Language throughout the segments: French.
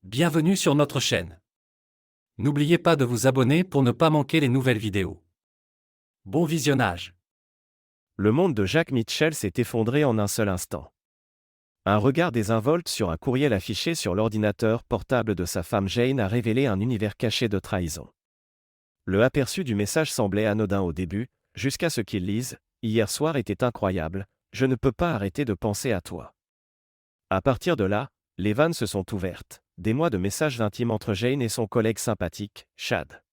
Bienvenue sur notre chaîne. N'oubliez pas de vous abonner pour ne pas manquer les nouvelles vidéos. Bon visionnage. Le monde de Jacques Mitchell s'est effondré en un seul instant. Un regard désinvolte sur un courriel affiché sur l'ordinateur portable de sa femme Jane a révélé un univers caché de trahison. Le aperçu du message semblait anodin au début, jusqu'à ce qu'il lise « Hier soir était incroyable, je ne peux pas arrêter de penser à toi ». À partir de là, les vannes se sont ouvertes, des mois de messages intimes entre Jane et son collègue sympathique, Chad.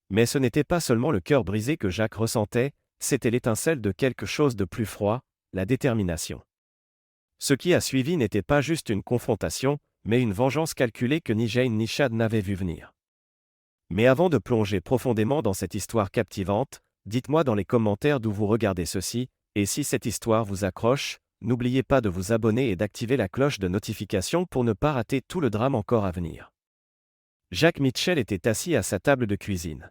Mais ce n'était pas seulement le cœur brisé que Jacques ressentait, c'était l'étincelle de quelque chose de plus froid, la détermination. Ce qui a suivi n'était pas juste une confrontation, mais une vengeance calculée que ni Jane ni Chad n'avaient vu venir. Mais avant de plonger profondément dans cette histoire captivante, dites-moi dans les commentaires d'où vous regardez ceci, et si cette histoire vous accroche, n'oubliez pas de vous abonner et d'activer la cloche de notification pour ne pas rater tout le drame encore à venir. Jacques Mitchell était assis à sa table de cuisine.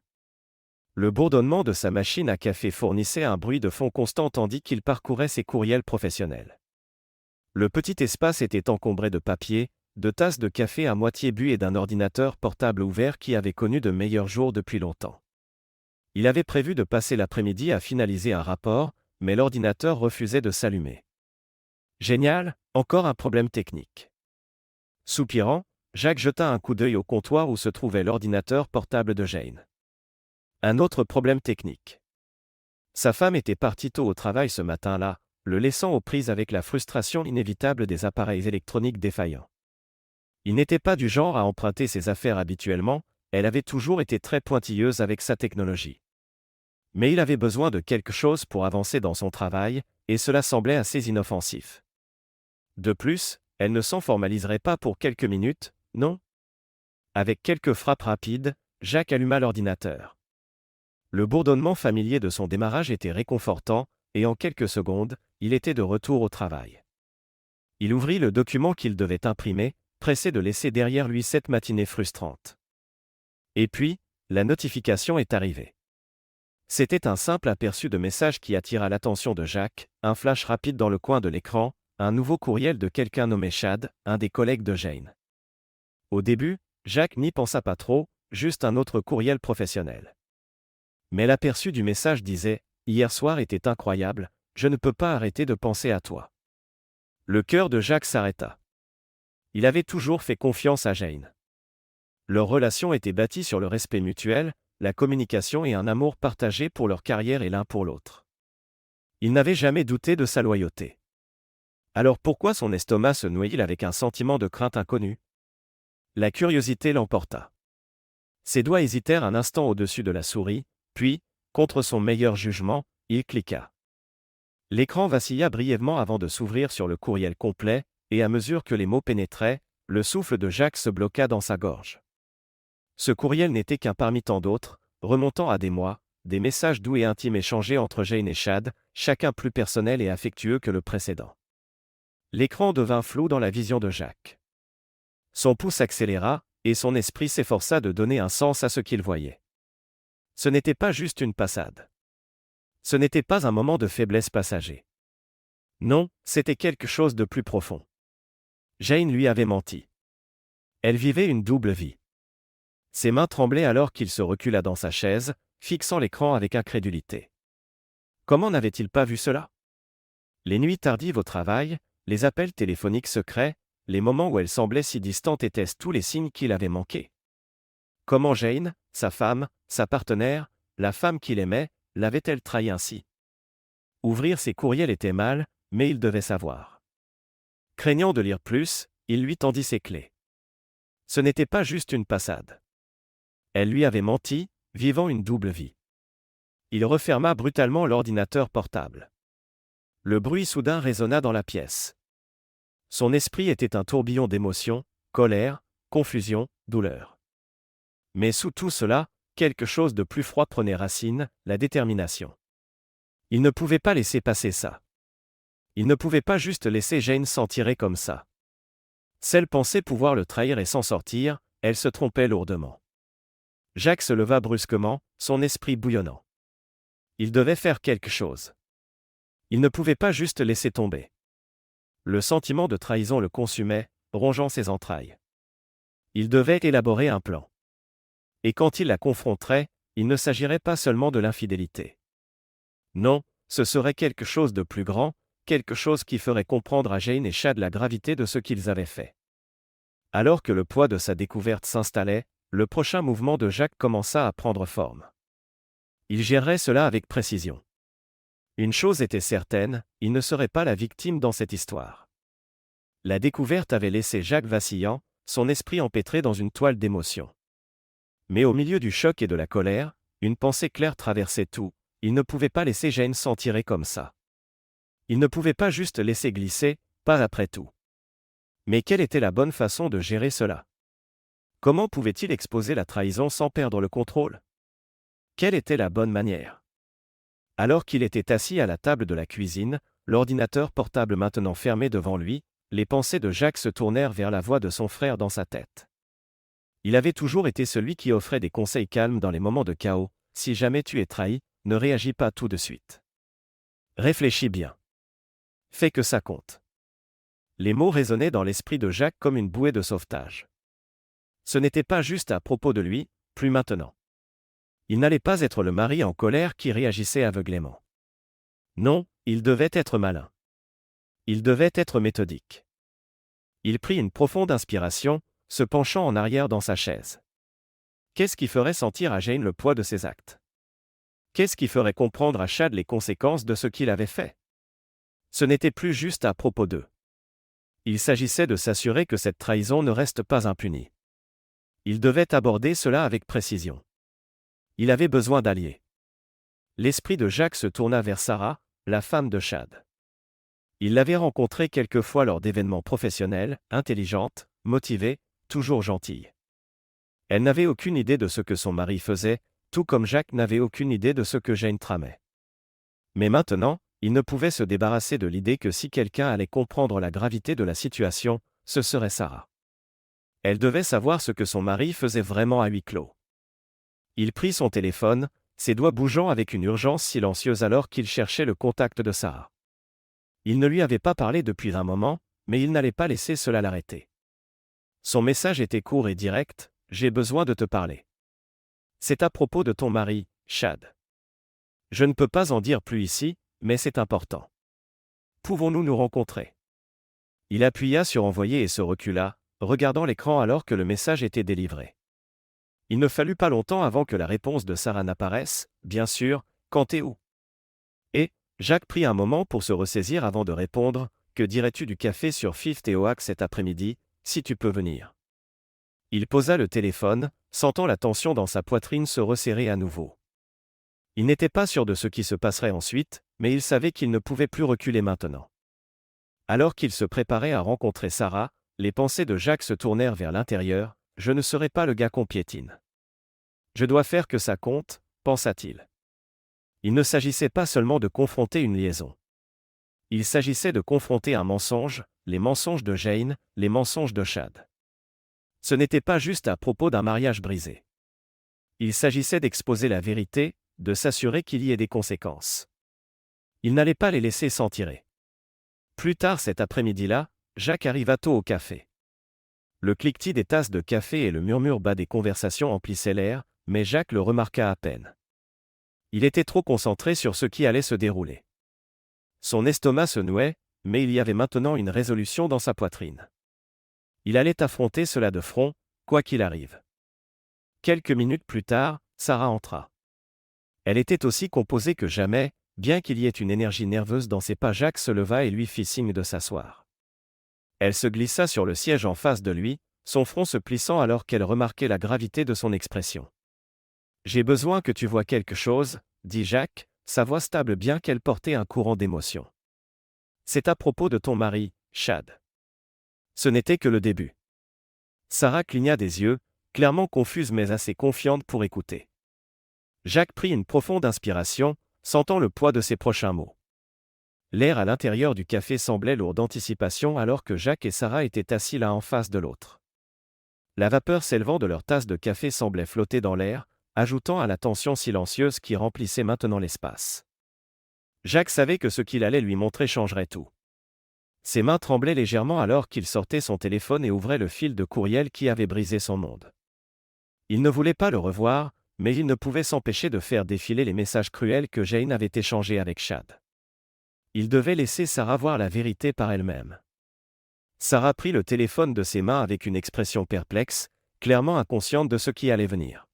Le bourdonnement de sa machine à café fournissait un bruit de fond constant tandis qu'il parcourait ses courriels professionnels. Le petit espace était encombré de papier, de tasses de café à moitié bues et d'un ordinateur portable ouvert qui avait connu de meilleurs jours depuis longtemps. Il avait prévu de passer l'après-midi à finaliser un rapport, mais l'ordinateur refusait de s'allumer. Génial, encore un problème technique. Soupirant, Jacques jeta un coup d'œil au comptoir où se trouvait l'ordinateur portable de Jane. Un autre problème technique. Sa femme était partie tôt au travail ce matin-là, le laissant aux prises avec la frustration inévitable des appareils électroniques défaillants. Il n'était pas du genre à emprunter ses affaires habituellement, elle avait toujours été très pointilleuse avec sa technologie. Mais il avait besoin de quelque chose pour avancer dans son travail, et cela semblait assez inoffensif. De plus, elle ne s'en formaliserait pas pour quelques minutes, non? Avec quelques frappes rapides, Jacques alluma l'ordinateur. Le bourdonnement familier de son démarrage était réconfortant, et en quelques secondes, il était de retour au travail. Il ouvrit le document qu'il devait imprimer, pressé de laisser derrière lui cette matinée frustrante. Et puis, la notification est arrivée. C'était un simple aperçu de message qui attira l'attention de Jacques, un flash rapide dans le coin de l'écran, un nouveau courriel de quelqu'un nommé Chad, un des collègues de Jane. Au début, Jacques n'y pensa pas trop, juste un autre courriel professionnel. Mais l'aperçu du message disait « Hier soir était incroyable, je ne peux pas arrêter de penser à toi ». Le cœur de Jacques s'arrêta. Il avait toujours fait confiance à Jane. Leur relation était bâtie sur le respect mutuel, la communication et un amour partagé pour leur carrière et l'un pour l'autre. Il n'avait jamais douté de sa loyauté. Alors pourquoi son estomac se nouait-il avec un sentiment de crainte inconnue? La curiosité l'emporta. Ses doigts hésitèrent un instant au-dessus de la souris, puis, contre son meilleur jugement, il cliqua. L'écran vacilla brièvement avant de s'ouvrir sur le courriel complet, et à mesure que les mots pénétraient, le souffle de Jacques se bloqua dans sa gorge. Ce courriel n'était qu'un parmi tant d'autres, remontant à des mois, des messages doux et intimes échangés entre Jane et Chad, chacun plus personnel et affectueux que le précédent. L'écran devint flou dans la vision de Jacques. Son pouce accéléra, et son esprit s'efforça de donner un sens à ce qu'il voyait. Ce n'était pas juste une passade. Ce n'était pas un moment de faiblesse passager. Non, c'était quelque chose de plus profond. Jane lui avait menti. Elle vivait une double vie. Ses mains tremblaient alors qu'il se recula dans sa chaise, fixant l'écran avec incrédulité. Comment n'avait-il pas vu cela? Les nuits tardives au travail, les appels téléphoniques secrets, les moments où elle semblait si distante étaient-ce tous les signes qu'il avait manqués? Comment Jane, sa femme, sa partenaire, la femme qu'il aimait, l'avait-elle trahi ainsi? Ouvrir ses courriels était mal, mais il devait savoir. Craignant de lire plus, il lui tendit ses clés. Ce n'était pas juste une passade. Elle lui avait menti, vivant une double vie. Il referma brutalement l'ordinateur portable. Le bruit soudain résonna dans la pièce. Son esprit était un tourbillon d'émotions, colère, confusion, douleur. Mais sous tout cela, quelque chose de plus froid prenait racine, la détermination. Il ne pouvait pas laisser passer ça. Il ne pouvait pas juste laisser Jane s'en tirer comme ça. Celle pensait pouvoir le trahir et s'en sortir, elle se trompait lourdement. Jacques se leva brusquement, son esprit bouillonnant. Il devait faire quelque chose. Il ne pouvait pas juste laisser tomber. Le sentiment de trahison le consumait, rongeant ses entrailles. Il devait élaborer un plan. Et quand il la confronterait, il ne s'agirait pas seulement de l'infidélité. Non, ce serait quelque chose de plus grand, quelque chose qui ferait comprendre à Jane et Chad la gravité de ce qu'ils avaient fait. Alors que le poids de sa découverte s'installait, le prochain mouvement de Jack commença à prendre forme. Il gérerait cela avec précision. Une chose était certaine, il ne serait pas la victime dans cette histoire. La découverte avait laissé Jack vacillant, son esprit empêtré dans une toile d'émotions. Mais au milieu du choc et de la colère, une pensée claire traversait tout, il ne pouvait pas laisser Jane s'en tirer comme ça. Il ne pouvait pas juste laisser glisser, pas après tout. Mais quelle était la bonne façon de gérer cela? Comment pouvait-il exposer la trahison sans perdre le contrôle? Quelle était la bonne manière? Alors qu'il était assis à la table de la cuisine, l'ordinateur portable maintenant fermé devant lui, les pensées de Jack se tournèrent vers la voix de son frère dans sa tête. Il avait toujours été celui qui offrait des conseils calmes dans les moments de chaos. Si jamais tu es trahi, ne réagis pas tout de suite. Réfléchis bien. Fais que ça compte. Les mots résonnaient dans l'esprit de Jack comme une bouée de sauvetage. Ce n'était pas juste à propos de lui, plus maintenant. Il n'allait pas être le mari en colère qui réagissait aveuglément. Non, il devait être malin. Il devait être méthodique. Il prit une profonde inspiration, se penchant en arrière dans sa chaise. Qu'est-ce qui ferait sentir à Jane le poids de ses actes? Qu'est-ce qui ferait comprendre à Chad les conséquences de ce qu'il avait fait? Ce n'était plus juste à propos d'eux. Il s'agissait de s'assurer que cette trahison ne reste pas impunie. Il devait aborder cela avec précision. Il avait besoin d'alliés. L'esprit de Jack se tourna vers Sarah, la femme de Chad. Il l'avait rencontrée quelques fois lors d'événements professionnels, intelligente, motivée, toujours gentille. Elle n'avait aucune idée de ce que son mari faisait, tout comme Jack n'avait aucune idée de ce que Jane tramait. Mais maintenant, il ne pouvait se débarrasser de l'idée que si quelqu'un allait comprendre la gravité de la situation, ce serait Sarah. Elle devait savoir ce que son mari faisait vraiment à huis clos. Il prit son téléphone, ses doigts bougeant avec une urgence silencieuse alors qu'il cherchait le contact de Sarah. Il ne lui avait pas parlé depuis un moment, mais il n'allait pas laisser cela l'arrêter. Son message était court et direct, « J'ai besoin de te parler. C'est à propos de ton mari, Chad. Je ne peux pas en dire plus ici, mais c'est important. Pouvons-nous nous rencontrer ?» Il appuya sur envoyer et se recula, regardant l'écran alors que le message était délivré. Il ne fallut pas longtemps avant que la réponse de Sarah n'apparaisse, « Bien sûr, quand et où ?» Et, Jack prit un moment pour se ressaisir avant de répondre, « Que dirais-tu du café sur Fifth et Oak cet après-midi, si tu peux venir ?» Il posa le téléphone, sentant la tension dans sa poitrine se resserrer à nouveau. Il n'était pas sûr de ce qui se passerait ensuite, mais il savait qu'il ne pouvait plus reculer maintenant. Alors qu'il se préparait à rencontrer Sarah, les pensées de Jack se tournèrent vers l'intérieur, « Je ne serai pas le gars qu'on piétine. Je dois faire que ça compte, pensa-t-il. Il ne s'agissait pas seulement de confronter une liaison. Il s'agissait de confronter un mensonge, les mensonges de Jane, les mensonges de Chad. Ce n'était pas juste à propos d'un mariage brisé. Il s'agissait d'exposer la vérité, de s'assurer qu'il y ait des conséquences. Il n'allait pas les laisser s'en tirer. Plus tard cet après-midi-là, Jack arriva tôt au café. Le cliquetis des tasses de café et le murmure bas des conversations emplissaient l'air, mais Jack le remarqua à peine. Il était trop concentré sur ce qui allait se dérouler. Son estomac se nouait, mais il y avait maintenant une résolution dans sa poitrine. Il allait affronter cela de front, quoi qu'il arrive. Quelques minutes plus tard, Sarah entra. Elle était aussi composée que jamais, bien qu'il y ait une énergie nerveuse dans ses pas. Jack se leva et lui fit signe de s'asseoir. Elle se glissa sur le siège en face de lui, son front se plissant alors qu'elle remarquait la gravité de son expression. « J'ai besoin que tu vois quelque chose, » dit Jack, sa voix stable bien qu'elle portait un courant d'émotion. « C'est à propos de ton mari, Chad. » Ce n'était que le début. Sarah cligna des yeux, clairement confuse mais assez confiante pour écouter. Jack prit une profonde inspiration, sentant le poids de ses prochains mots. L'air à l'intérieur du café semblait lourd d'anticipation alors que Jack et Sarah étaient assis l'un en face de l'autre. La vapeur s'élevant de leur tasse de café semblait flotter dans l'air, ajoutant à la tension silencieuse qui remplissait maintenant l'espace. Jack savait que ce qu'il allait lui montrer changerait tout. Ses mains tremblaient légèrement alors qu'il sortait son téléphone et ouvrait le fil de courriel qui avait brisé son monde. Il ne voulait pas le revoir, mais il ne pouvait s'empêcher de faire défiler les messages cruels que Jane avait échangés avec Chad. Il devait laisser Sarah voir la vérité par elle-même. Sarah prit le téléphone de ses mains avec une expression perplexe, clairement inconsciente de ce qui allait venir.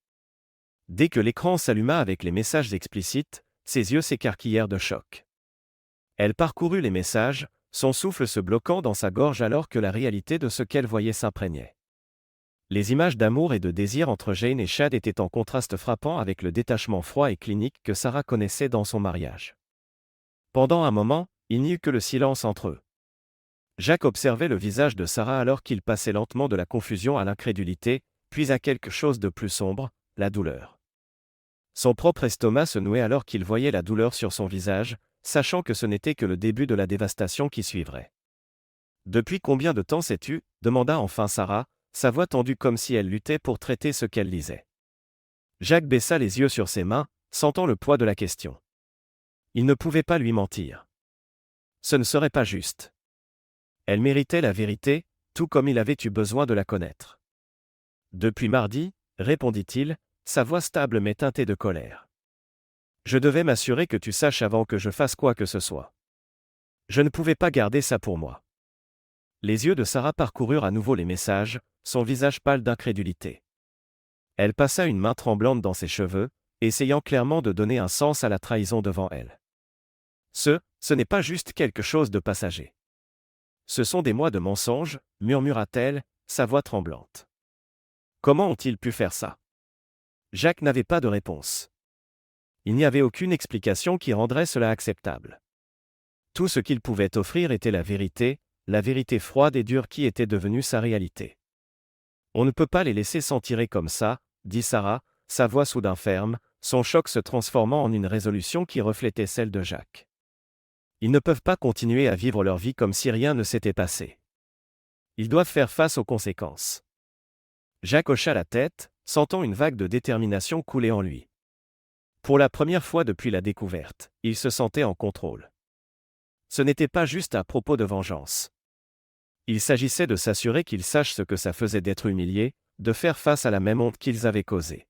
Dès que l'écran s'alluma avec les messages explicites, ses yeux s'écarquillèrent de choc. Elle parcourut les messages, son souffle se bloquant dans sa gorge alors que la réalité de ce qu'elle voyait s'imprégnait. Les images d'amour et de désir entre Jane et Chad étaient en contraste frappant avec le détachement froid et clinique que Sarah connaissait dans son mariage. Pendant un moment, il n'y eut que le silence entre eux. Jack observait le visage de Sarah alors qu'il passait lentement de la confusion à l'incrédulité, puis à quelque chose de plus sombre, la douleur. Son propre estomac se nouait alors qu'il voyait la douleur sur son visage, sachant que ce n'était que le début de la dévastation qui suivrait. « Depuis combien de temps sais-tu » demanda enfin Sarah, sa voix tendue comme si elle luttait pour traiter ce qu'elle lisait. Jack baissa les yeux sur ses mains, sentant le poids de la question. Il ne pouvait pas lui mentir. Ce ne serait pas juste. Elle méritait la vérité, tout comme il avait eu besoin de la connaître. Depuis mardi, répondit-il, sa voix stable mais teintée de colère. Je devais m'assurer que tu saches avant que je fasse quoi que ce soit. Je ne pouvais pas garder ça pour moi. Les yeux de Sarah parcoururent à nouveau les messages, son visage pâle d'incrédulité. Elle passa une main tremblante dans ses cheveux, essayant clairement de donner un sens à la trahison devant elle. Ce n'est pas juste quelque chose de passager. Ce sont des mois de mensonges, murmura-t-elle, sa voix tremblante. Comment ont-ils pu faire ça? Jack n'avait pas de réponse. Il n'y avait aucune explication qui rendrait cela acceptable. Tout ce qu'il pouvait offrir était la vérité froide et dure qui était devenue sa réalité. On ne peut pas les laisser s'en tirer comme ça, dit Sarah, sa voix soudain ferme, son choc se transformant en une résolution qui reflétait celle de Jack. Ils ne peuvent pas continuer à vivre leur vie comme si rien ne s'était passé. Ils doivent faire face aux conséquences. Jack hocha la tête, sentant une vague de détermination couler en lui. Pour la première fois depuis la découverte, il se sentait en contrôle. Ce n'était pas juste à propos de vengeance. Il s'agissait de s'assurer qu'ils sachent ce que ça faisait d'être humiliés, de faire face à la même honte qu'ils avaient causée.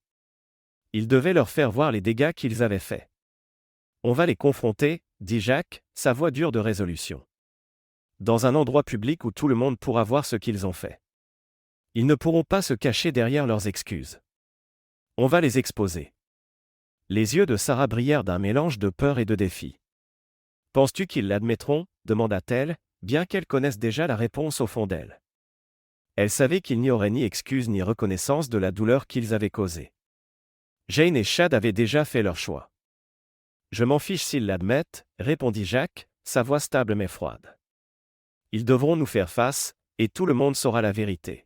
Il devait leur faire voir les dégâts qu'ils avaient faits. On va les confronter, dit Jack, sa voix dure de résolution. Dans un endroit public où tout le monde pourra voir ce qu'ils ont fait. Ils ne pourront pas se cacher derrière leurs excuses. On va les exposer. Les yeux de Sarah brillèrent d'un mélange de peur et de défi. Penses-tu qu'ils l'admettront? Demanda-t-elle, bien qu'elle connaisse déjà la réponse au fond d'elle. Elle savait qu'il n'y aurait ni excuse ni reconnaissance de la douleur qu'ils avaient causée. Jane et Chad avaient déjà fait leur choix. Je m'en fiche s'ils l'admettent, répondit Jack, sa voix stable mais froide. Ils devront nous faire face, et tout le monde saura la vérité.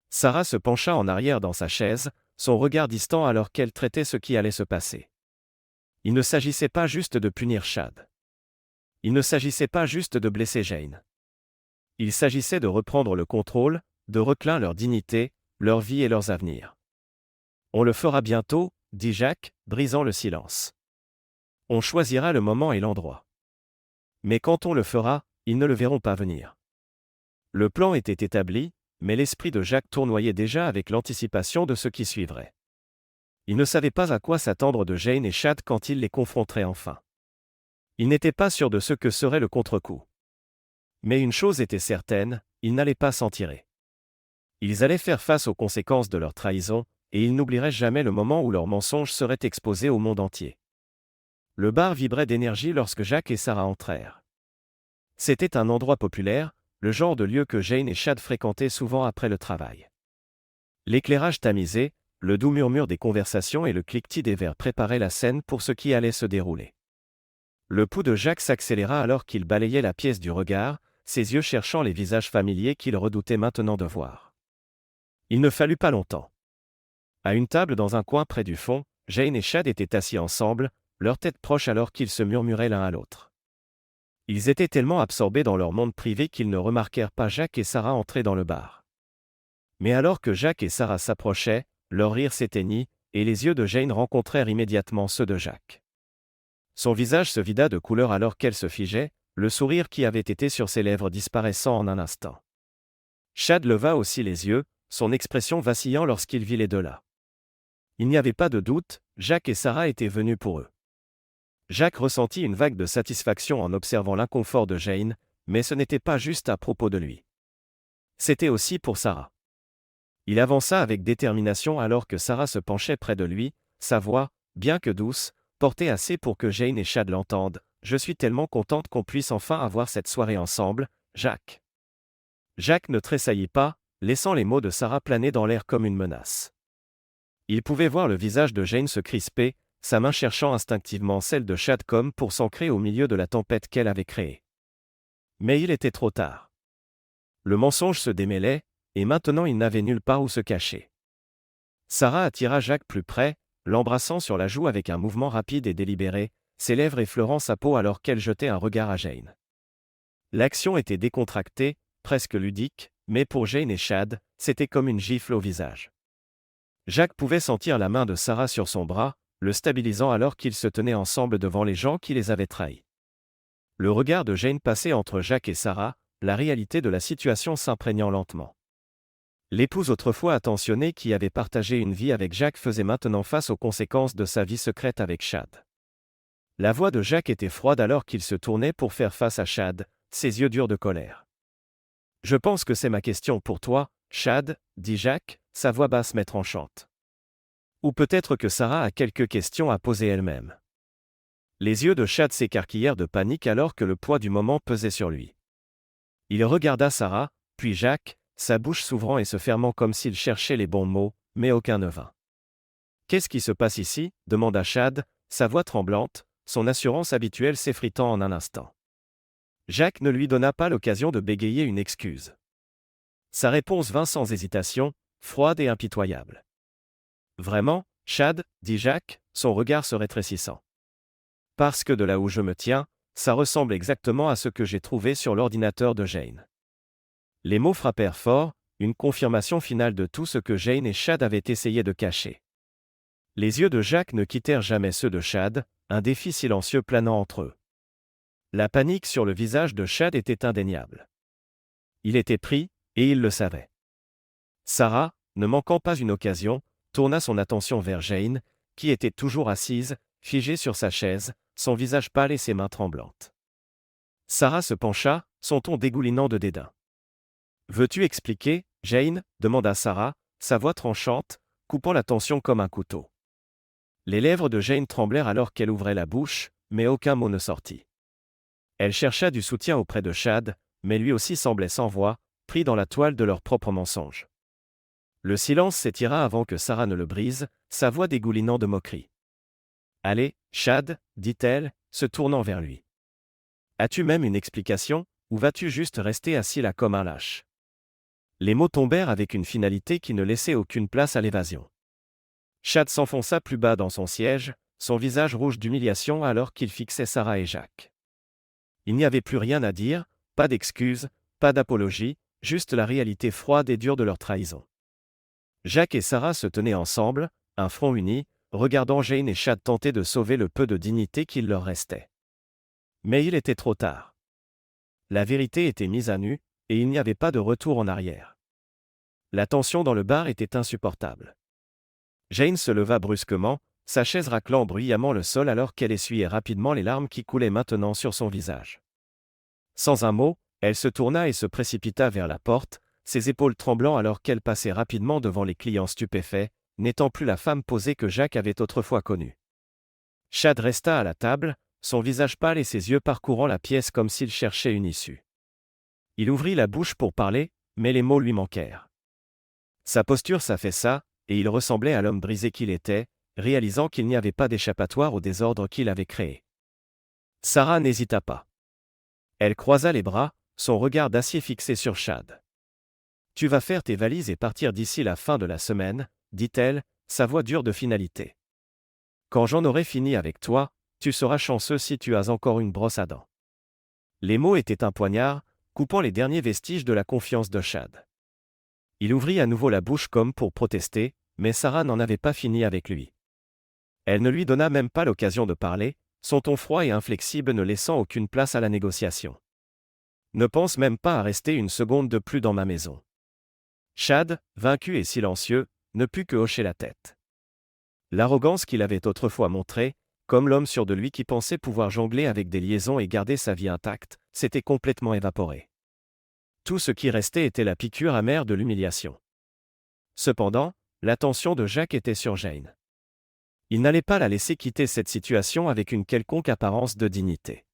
Sarah se pencha en arrière dans sa chaise, son regard distant alors qu'elle traitait ce qui allait se passer. Il ne s'agissait pas juste de punir Chad. Il ne s'agissait pas juste de blesser Jane. Il s'agissait de reprendre le contrôle, de recliner leur dignité, leur vie et leurs avenirs. On le fera bientôt, dit Jack, brisant le silence. On choisira le moment et l'endroit. Mais quand on le fera, ils ne le verront pas venir. Le plan était établi, mais l'esprit de Jack tournoyait déjà avec l'anticipation de ce qui suivrait. Il ne savait pas à quoi s'attendre de Jane et Chad quand il les confronterait enfin. Il n'était pas sûr de ce que serait le contre-coup. Mais une chose était certaine, ils n'allaient pas s'en tirer. Ils allaient faire face aux conséquences de leur trahison, et ils n'oublieraient jamais le moment où leurs mensonges seraient exposés au monde entier. Le bar vibrait d'énergie lorsque Jack et Sarah entrèrent. C'était un endroit populaire, le genre de lieu que Jane et Chad fréquentaient souvent après le travail. L'éclairage tamisé, le doux murmure des conversations et le cliquetis des verres préparaient la scène pour ce qui allait se dérouler. Le pouls de Jack s'accéléra alors qu'il balayait la pièce du regard, ses yeux cherchant les visages familiers qu'il redoutait maintenant de voir. Il ne fallut pas longtemps. À une table dans un coin près du fond, Jane et Chad étaient assis ensemble, leurs têtes proches alors qu'ils se murmuraient l'un à l'autre. Ils étaient tellement absorbés dans leur monde privé qu'ils ne remarquèrent pas Jack et Sarah entrer dans le bar. Mais alors que Jack et Sarah s'approchaient, leur rire s'éteignit, et les yeux de Jane rencontrèrent immédiatement ceux de Jack. Son visage se vida de couleur alors qu'elle se figeait, le sourire qui avait été sur ses lèvres disparaissant en un instant. Chad leva aussi les yeux, son expression vacillant lorsqu'il vit les deux là. Il n'y avait pas de doute, Jack et Sarah étaient venus pour eux. Jack ressentit une vague de satisfaction en observant l'inconfort de Jane, mais ce n'était pas juste à propos de lui. C'était aussi pour Sarah. Il avança avec détermination alors que Sarah se penchait près de lui, sa voix, bien que douce, portait assez pour que Jane et Chad l'entendent. « Je suis tellement contente qu'on puisse enfin avoir cette soirée ensemble, Jack. » Jack ne tressaillit pas, laissant les mots de Sarah planer dans l'air comme une menace. Il pouvait voir le visage de Jane se crisper, sa main cherchant instinctivement celle de Chad comme pour s'ancrer au milieu de la tempête qu'elle avait créée. Mais il était trop tard. Le mensonge se démêlait, et maintenant il n'avait nulle part où se cacher. Sarah attira Jack plus près, l'embrassant sur la joue avec un mouvement rapide et délibéré, ses lèvres effleurant sa peau alors qu'elle jetait un regard à Jane. L'action était décontractée, presque ludique, mais pour Jane et Chad, c'était comme une gifle au visage. Jack pouvait sentir la main de Sarah sur son bras, le stabilisant alors qu'ils se tenaient ensemble devant les gens qui les avaient trahis. Le regard de Jane passait entre Jack et Sarah, la réalité de la situation s'imprégnant lentement. L'épouse autrefois attentionnée qui avait partagé une vie avec Jack faisait maintenant face aux conséquences de sa vie secrète avec Chad. La voix de Jack était froide alors qu'il se tournait pour faire face à Chad, ses yeux durs de colère. « Je pense que c'est ma question pour toi, Chad, » dit Jack, sa voix basse mais tranchante. Ou peut-être que Sarah a quelques questions à poser elle-même. Les yeux de Chad s'écarquillèrent de panique alors que le poids du moment pesait sur lui. Il regarda Sarah, puis Jack, sa bouche s'ouvrant et se fermant comme s'il cherchait les bons mots, mais aucun ne vint. « Qu'est-ce qui se passe ici » demanda Chad, sa voix tremblante, son assurance habituelle s'effritant en un instant. Jack ne lui donna pas l'occasion de bégayer une excuse. Sa réponse vint sans hésitation, froide et impitoyable. « Vraiment, Chad » dit Jack, son regard se rétrécissant. « Parce que de là où je me tiens, ça ressemble exactement à ce que j'ai trouvé sur l'ordinateur de Jane. » Les mots frappèrent fort, une confirmation finale de tout ce que Jane et Chad avaient essayé de cacher. Les yeux de Jack ne quittèrent jamais ceux de Chad, un défi silencieux planant entre eux. La panique sur le visage de Chad était indéniable. Il était pris, et il le savait. Sarah, ne manquant pas une occasion, tourna son attention vers Jane, qui était toujours assise, figée sur sa chaise, son visage pâle et ses mains tremblantes. Sarah se pencha, son ton dégoulinant de dédain. « Veux-tu expliquer, Jane » demanda Sarah, sa voix tranchante, coupant la tension comme un couteau. Les lèvres de Jane tremblèrent alors qu'elle ouvrait la bouche, mais aucun mot ne sortit. Elle chercha du soutien auprès de Chad, mais lui aussi semblait sans voix, pris dans la toile de leur propre mensonge. Le silence s'étira avant que Sarah ne le brise, sa voix dégoulinant de moquerie. « Allez, Chad, dit-elle, se tournant vers lui. As-tu même une explication, ou vas-tu juste rester assis là comme un lâche ?» Les mots tombèrent avec une finalité qui ne laissait aucune place à l'évasion. Chad s'enfonça plus bas dans son siège, son visage rouge d'humiliation alors qu'il fixait Sarah et Jack. Il n'y avait plus rien à dire, pas d'excuses, pas d'apologie, juste la réalité froide et dure de leur trahison. Jack et Sarah se tenaient ensemble, un front uni, regardant Jane et Chad tenter de sauver le peu de dignité qu'il leur restait. Mais il était trop tard. La vérité était mise à nu, et il n'y avait pas de retour en arrière. La tension dans le bar était insupportable. Jane se leva brusquement, sa chaise raclant bruyamment le sol alors qu'elle essuyait rapidement les larmes qui coulaient maintenant sur son visage. Sans un mot, elle se tourna et se précipita vers la porte, ses épaules tremblant alors qu'elle passait rapidement devant les clients stupéfaits, n'étant plus la femme posée que Jack avait autrefois connue. Chad resta à la table, son visage pâle et ses yeux parcourant la pièce comme s'il cherchait une issue. Il ouvrit la bouche pour parler, mais les mots lui manquèrent. Sa posture s'affaissa, et il ressemblait à l'homme brisé qu'il était, réalisant qu'il n'y avait pas d'échappatoire au désordre qu'il avait créé. Sarah n'hésita pas. Elle croisa les bras, son regard d'acier fixé sur Chad. « Tu vas faire tes valises et partir d'ici la fin de la semaine, » dit-elle, sa voix dure de finalité. « Quand j'en aurai fini avec toi, tu seras chanceux si tu as encore une brosse à dents. » Les mots étaient un poignard, coupant les derniers vestiges de la confiance de Chad. Il ouvrit à nouveau la bouche comme pour protester, mais Sarah n'en avait pas fini avec lui. Elle ne lui donna même pas l'occasion de parler, son ton froid et inflexible ne laissant aucune place à la négociation. Ne pense même pas à rester une seconde de plus dans ma maison. Chad, vaincu et silencieux, ne put que hocher la tête. L'arrogance qu'il avait autrefois montrée, comme l'homme sûr de lui qui pensait pouvoir jongler avec des liaisons et garder sa vie intacte, s'était complètement évaporé. Tout ce qui restait était la piqûre amère de l'humiliation. Cependant, l'attention de Jack était sur Jane. Il n'allait pas la laisser quitter cette situation avec une quelconque apparence de dignité.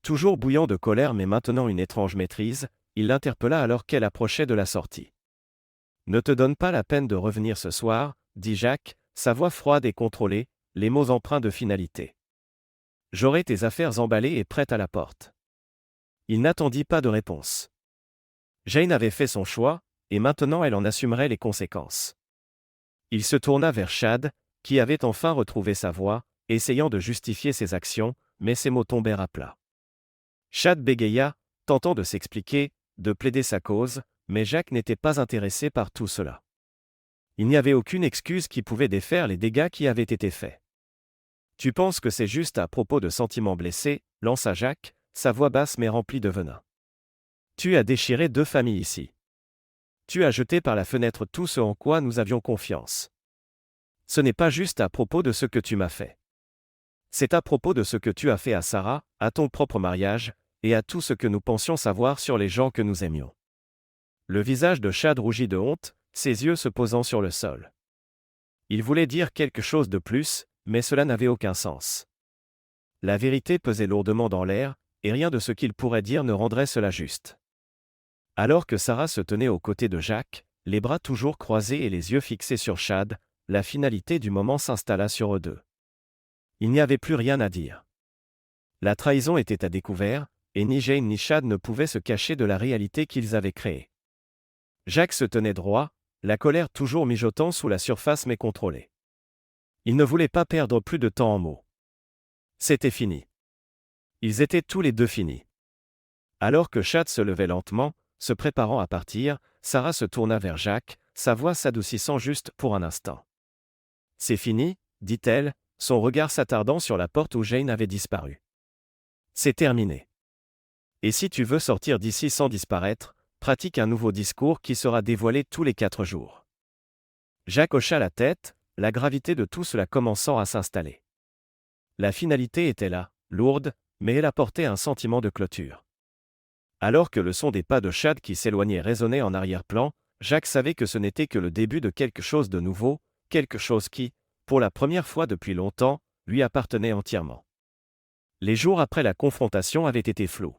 Toujours bouillant de colère mais maintenant une étrange maîtrise, il l'interpella alors qu'elle approchait de la sortie. « Ne te donne pas la peine de revenir ce soir, » dit Jack, sa voix froide et contrôlée, les mots empreints de finalité. « J'aurai tes affaires emballées et prêtes à la porte. » Il n'attendit pas de réponse. Jane avait fait son choix, et maintenant elle en assumerait les conséquences. Il se tourna vers Chad, qui avait enfin retrouvé sa voix, essayant de justifier ses actions, mais ses mots tombèrent à plat. Chad bégaya, tentant de s'expliquer, de plaider sa cause, mais Jack n'était pas intéressé par tout cela. Il n'y avait aucune excuse qui pouvait défaire les dégâts qui avaient été faits. « Tu penses que c'est juste à propos de sentiments blessés » lança Jack, sa voix basse mais remplie de venin. « Tu as déchiré 2 familles ici. Tu as jeté par la fenêtre tout ce en quoi nous avions confiance. Ce n'est pas juste à propos de ce que tu m'as fait. C'est à propos de ce que tu as fait à Sarah, à ton propre mariage, et à tout ce que nous pensions savoir sur les gens que nous aimions. » Le visage de Chad rougit de honte, ses yeux se posant sur le sol. Il voulait dire quelque chose de plus, mais cela n'avait aucun sens. La vérité pesait lourdement dans l'air, et rien de ce qu'il pourrait dire ne rendrait cela juste. Alors que Sarah se tenait aux côtés de Jack, les bras toujours croisés et les yeux fixés sur Chad, la finalité du moment s'installa sur eux deux. Il n'y avait plus rien à dire. La trahison était à découvert, et ni Jane ni Chad ne pouvaient se cacher de la réalité qu'ils avaient créée. Jack se tenait droit, la colère toujours mijotant sous la surface mais contrôlée. Il ne voulait pas perdre plus de temps en mots. C'était fini. Ils étaient tous les deux finis. Alors que Chad se levait lentement, se préparant à partir, Sarah se tourna vers Jack, sa voix s'adoucissant juste pour un instant. « C'est fini, » dit-elle, son regard s'attardant sur la porte où Jane avait disparu. « C'est terminé. Et si tu veux sortir d'ici sans disparaître, pratique un nouveau discours qui sera dévoilé tous les 4 jours. » Jack hocha la tête, la gravité de tout cela commençant à s'installer. La finalité était là, lourde, mais elle apportait un sentiment de clôture. Alors que le son des pas de Chad qui s'éloignait résonnait en arrière-plan, Jack savait que ce n'était que le début de quelque chose de nouveau, quelque chose qui, pour la première fois depuis longtemps, lui appartenait entièrement. Les jours après la confrontation avaient été flous.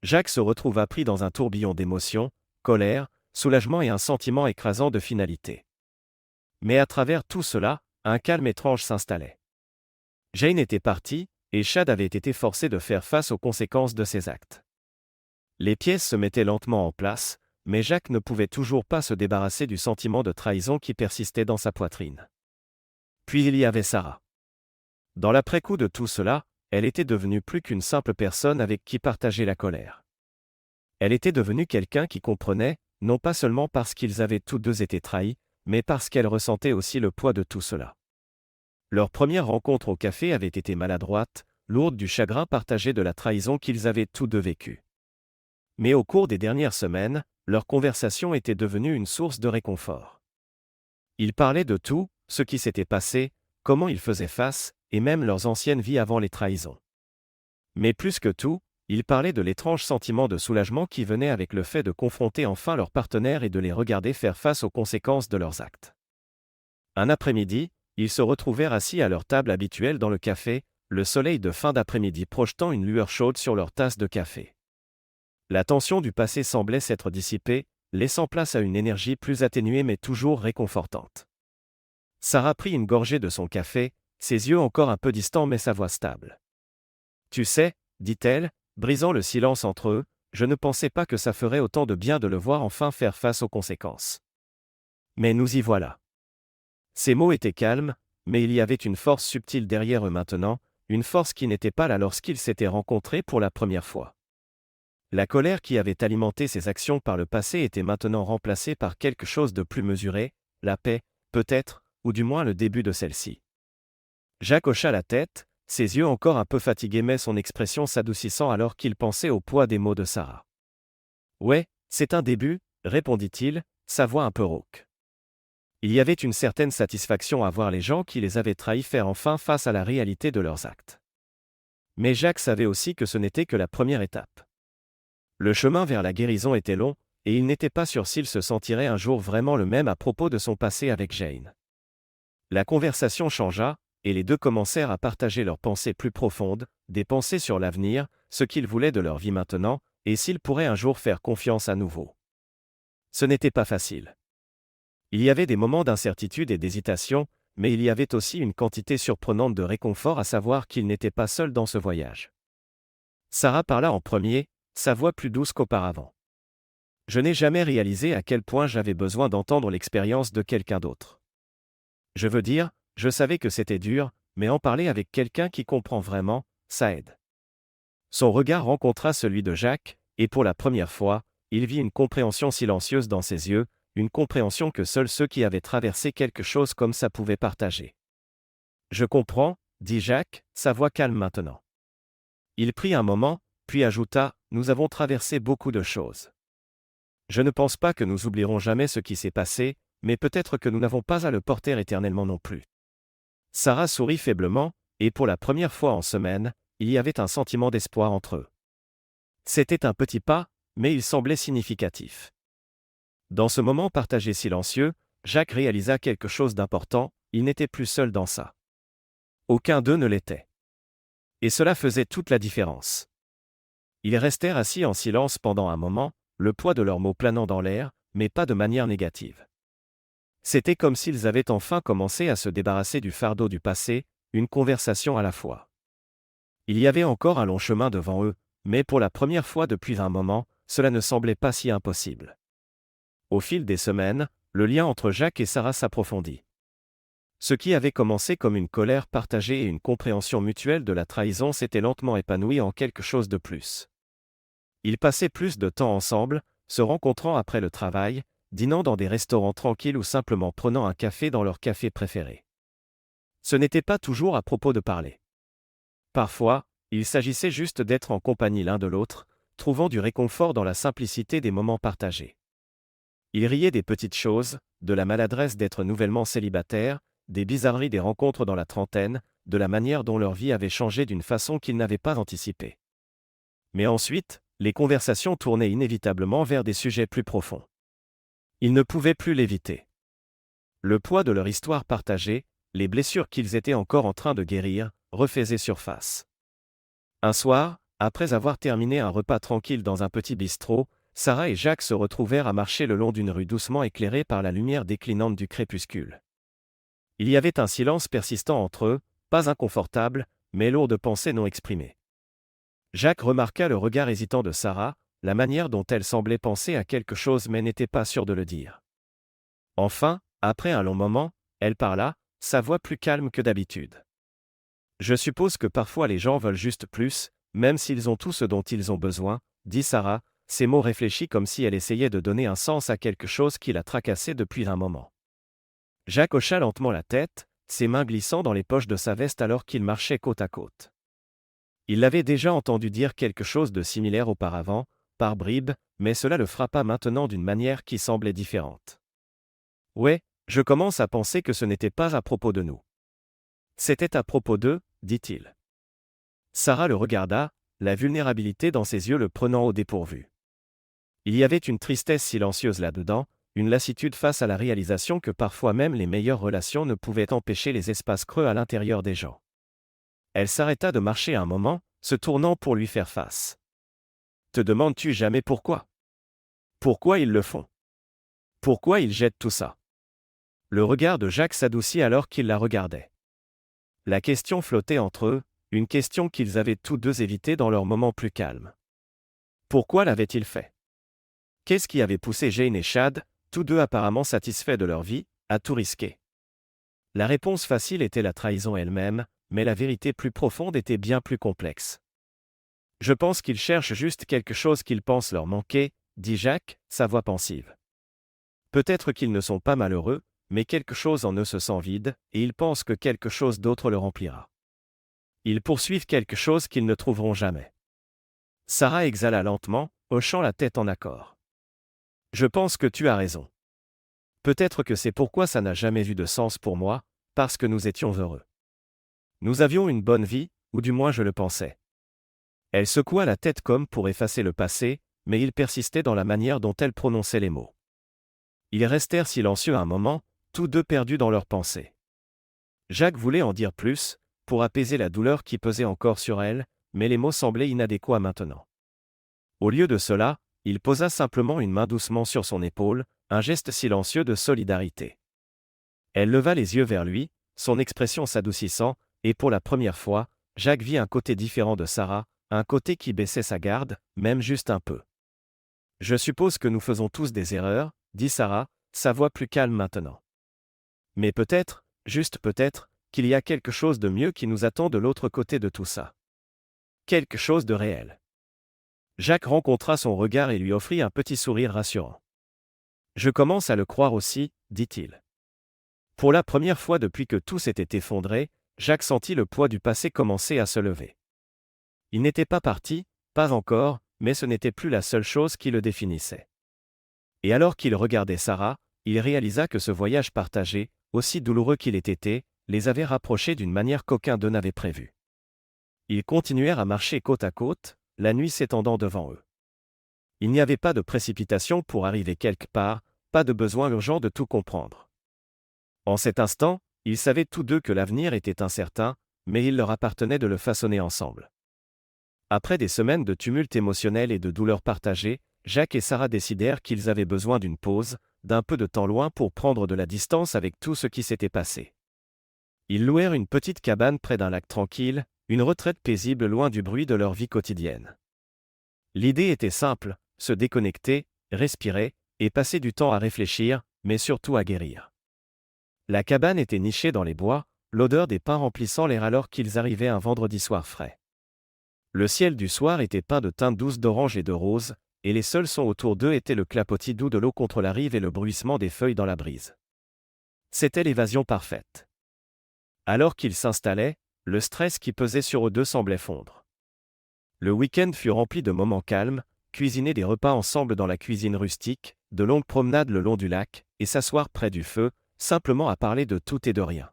Jack se retrouva pris dans un tourbillon d'émotions, colère, soulagement et un sentiment écrasant de finalité. Mais à travers tout cela, un calme étrange s'installait. Jane était partie, et Chad avait été forcé de faire face aux conséquences de ses actes. Les pièces se mettaient lentement en place, mais Jack ne pouvait toujours pas se débarrasser du sentiment de trahison qui persistait dans sa poitrine. Puis il y avait Sarah. Dans l'après-coup de tout cela, elle était devenue plus qu'une simple personne avec qui partager la colère. Elle était devenue quelqu'un qui comprenait, non pas seulement parce qu'ils avaient tous deux été trahis, mais parce qu'elle ressentait aussi le poids de tout cela. Leur première rencontre au café avait été maladroite, lourde du chagrin partagé de la trahison qu'ils avaient tous deux vécue. Mais au cours des dernières semaines, leur conversation était devenue une source de réconfort. Ils parlaient de tout, ce qui s'était passé, comment ils faisaient face, et même leurs anciennes vies avant les trahisons. Mais plus que tout, ils parlaient de l'étrange sentiment de soulagement qui venait avec le fait de confronter enfin leurs partenaires et de les regarder faire face aux conséquences de leurs actes. Un après-midi, ils se retrouvèrent assis à leur table habituelle dans le café, le soleil de fin d'après-midi projetant une lueur chaude sur leur tasse de café. La tension du passé semblait s'être dissipée, laissant place à une énergie plus atténuée mais toujours réconfortante. Sarah prit une gorgée de son café, ses yeux encore un peu distants mais sa voix stable. « Tu sais, » dit-elle, brisant le silence entre eux, « je ne pensais pas que ça ferait autant de bien de le voir enfin faire face aux conséquences. Mais nous y voilà. » Ces mots étaient calmes, mais il y avait une force subtile derrière eux maintenant, une force qui n'était pas là lorsqu'ils s'étaient rencontrés pour la première fois. La colère qui avait alimenté ses actions par le passé était maintenant remplacée par quelque chose de plus mesuré, la paix, peut-être, ou du moins le début de celle-ci. Jack hocha la tête, ses yeux encore un peu fatigués mais son expression s'adoucissant alors qu'il pensait au poids des mots de Sarah. « Ouais, c'est un début, répondit-il, sa voix un peu rauque. Il y avait une certaine satisfaction à voir les gens qui les avaient trahis faire enfin face à la réalité de leurs actes. Mais Jacques savait aussi que ce n'était que la première étape. Le chemin vers la guérison était long, et il n'était pas sûr s'il se sentirait un jour vraiment le même à propos de son passé avec Jane. La conversation changea, et les deux commencèrent à partager leurs pensées plus profondes, des pensées sur l'avenir, ce qu'ils voulaient de leur vie maintenant, et s'ils pourraient un jour faire confiance à nouveau. Ce n'était pas facile. Il y avait des moments d'incertitude et d'hésitation, mais il y avait aussi une quantité surprenante de réconfort à savoir qu'il n'était pas seul dans ce voyage. Sarah parla en premier, sa voix plus douce qu'auparavant. Je n'ai jamais réalisé à quel point j'avais besoin d'entendre l'expérience de quelqu'un d'autre. Je veux dire, je savais que c'était dur, mais en parler avec quelqu'un qui comprend vraiment, ça aide. Son regard rencontra celui de Jacques, et pour la première fois, il vit une compréhension silencieuse dans ses yeux, une compréhension que seuls ceux qui avaient traversé quelque chose comme ça pouvaient partager. « Je comprends, » dit Jacques, sa voix calme maintenant. Il prit un moment, puis ajouta, « Nous avons traversé beaucoup de choses. Je ne pense pas que nous oublierons jamais ce qui s'est passé, mais peut-être que nous n'avons pas à le porter éternellement non plus. » Sarah sourit faiblement, et pour la première fois en semaine, il y avait un sentiment d'espoir entre eux. C'était un petit pas, mais il semblait significatif. Dans ce moment partagé silencieux, Jacques réalisa quelque chose d'important, il n'était plus seul dans ça. Aucun d'eux ne l'était. Et cela faisait toute la différence. Ils restèrent assis en silence pendant un moment, le poids de leurs mots planant dans l'air, mais pas de manière négative. C'était comme s'ils avaient enfin commencé à se débarrasser du fardeau du passé, une conversation à la fois. Il y avait encore un long chemin devant eux, mais pour la première fois depuis un moment, cela ne semblait pas si impossible. Au fil des semaines, le lien entre Jacques et Sarah s'approfondit. Ce qui avait commencé comme une colère partagée et une compréhension mutuelle de la trahison s'était lentement épanoui en quelque chose de plus. Ils passaient plus de temps ensemble, se rencontrant après le travail, dînant dans des restaurants tranquilles ou simplement prenant un café dans leur café préféré. Ce n'était pas toujours à propos de parler. Parfois, il s'agissait juste d'être en compagnie l'un de l'autre, trouvant du réconfort dans la simplicité des moments partagés. Ils riaient des petites choses, de la maladresse d'être nouvellement célibataires, des bizarreries des rencontres dans la trentaine, de la manière dont leur vie avait changé d'une façon qu'ils n'avaient pas anticipée. Mais ensuite, les conversations tournaient inévitablement vers des sujets plus profonds. Ils ne pouvaient plus l'éviter. Le poids de leur histoire partagée, les blessures qu'ils étaient encore en train de guérir, refaisaient surface. Un soir, après avoir terminé un repas tranquille dans un petit bistrot, Sarah et Jacques se retrouvèrent à marcher le long d'une rue doucement éclairée par la lumière déclinante du crépuscule. Il y avait un silence persistant entre eux, pas inconfortable, mais lourd de pensées non exprimées. Jacques remarqua le regard hésitant de Sarah, la manière dont elle semblait penser à quelque chose mais n'était pas sûre de le dire. Enfin, après un long moment, elle parla, sa voix plus calme que d'habitude. « Je suppose que parfois les gens veulent juste plus, même s'ils ont tout ce dont ils ont besoin, » dit Sarah, ses mots réfléchis comme si elle essayait de donner un sens à quelque chose qui la tracassait depuis un moment. Jacques hocha lentement la tête, ses mains glissant dans les poches de sa veste alors qu'ils marchaient côte à côte. Il l'avait déjà entendu dire quelque chose de similaire auparavant, par bribes, mais cela le frappa maintenant d'une manière qui semblait différente. « Ouais, je commence à penser que ce n'était pas à propos de nous. » « C'était à propos d'eux, » dit-il. Sarah le regarda, la vulnérabilité dans ses yeux le prenant au dépourvu. Il y avait une tristesse silencieuse là-dedans, une lassitude face à la réalisation que parfois même les meilleures relations ne pouvaient empêcher les espaces creux à l'intérieur des gens. Elle s'arrêta de marcher un moment, se tournant pour lui faire face. « Te demandes-tu jamais pourquoi ? Pourquoi ils le font ? Pourquoi ils jettent tout ça ?» Le regard de Jacques s'adoucit alors qu'il la regardait. La question flottait entre eux, une question qu'ils avaient tous deux évitée dans leurs moments plus calmes. Pourquoi l'avaient-ils fait ? Qu'est-ce qui avait poussé Jane et Chad, tous deux apparemment satisfaits de leur vie, à tout risquer ? La réponse facile était la trahison elle-même, mais la vérité plus profonde était bien plus complexe. « Je pense qu'ils cherchent juste quelque chose qu'ils pensent leur manquer, » dit Jacques, sa voix pensive. « Peut-être qu'ils ne sont pas malheureux, mais quelque chose en eux se sent vide, et ils pensent que quelque chose d'autre le remplira. Ils poursuivent quelque chose qu'ils ne trouveront jamais. Sarah exhala lentement, hochant la tête en accord. Je pense que tu as raison. Peut-être que c'est pourquoi ça n'a jamais eu de sens pour moi, parce que nous étions heureux. Nous avions une bonne vie, ou du moins je le pensais. Elle secoua la tête comme pour effacer le passé, mais il persistait dans la manière dont elle prononçait les mots. Ils restèrent silencieux un moment, tous deux perdus dans leurs pensées. Jacques voulait en dire plus, pour apaiser la douleur qui pesait encore sur elle, mais les mots semblaient inadéquats maintenant. Au lieu de cela, il posa simplement une main doucement sur son épaule, un geste silencieux de solidarité. Elle leva les yeux vers lui, son expression s'adoucissant, et pour la première fois, Jacques vit un côté différent de Sarah, un côté qui baissait sa garde, même juste un peu. « Je suppose que nous faisons tous des erreurs, » dit Sarah, sa voix plus calme maintenant. « Mais peut-être, juste peut-être, qu'il y a quelque chose de mieux qui nous attend de l'autre côté de tout ça. Quelque chose de réel. » Jacques rencontra son regard et lui offrit un petit sourire rassurant. « Je commence à le croire aussi, » dit-il. Pour la première fois depuis que tout s'était effondré, Jacques sentit le poids du passé commencer à se lever. Il n'était pas parti, pas encore, mais ce n'était plus la seule chose qui le définissait. Et alors qu'il regardait Sarah, il réalisa que ce voyage partagé, aussi douloureux qu'il ait été, les avait rapprochés d'une manière qu'aucun d'eux n'avait prévue. Ils continuèrent à marcher côte à côte, la nuit s'étendant devant eux. Il n'y avait pas de précipitation pour arriver quelque part, pas de besoin urgent de tout comprendre. En cet instant, ils savaient tous deux que l'avenir était incertain, mais il leur appartenait de le façonner ensemble. Après des semaines de tumulte émotionnel et de douleurs partagées, Jacques et Sarah décidèrent qu'ils avaient besoin d'une pause, d'un peu de temps loin pour prendre de la distance avec tout ce qui s'était passé. Ils louèrent une petite cabane près d'un lac tranquille, une retraite paisible loin du bruit de leur vie quotidienne. L'idée était simple, se déconnecter, respirer, et passer du temps à réfléchir, mais surtout à guérir. La cabane était nichée dans les bois, l'odeur des pins remplissant l'air alors qu'ils arrivaient un vendredi soir frais. Le ciel du soir était peint de teintes douces d'orange et de rose, et les seuls sons autour d'eux étaient le clapotis doux de l'eau contre la rive et le bruissement des feuilles dans la brise. C'était l'évasion parfaite. Alors qu'ils s'installaient, le stress qui pesait sur eux deux semblait fondre. Le week-end fut rempli de moments calmes, cuisiner des repas ensemble dans la cuisine rustique, de longues promenades le long du lac, et s'asseoir près du feu, simplement à parler de tout et de rien.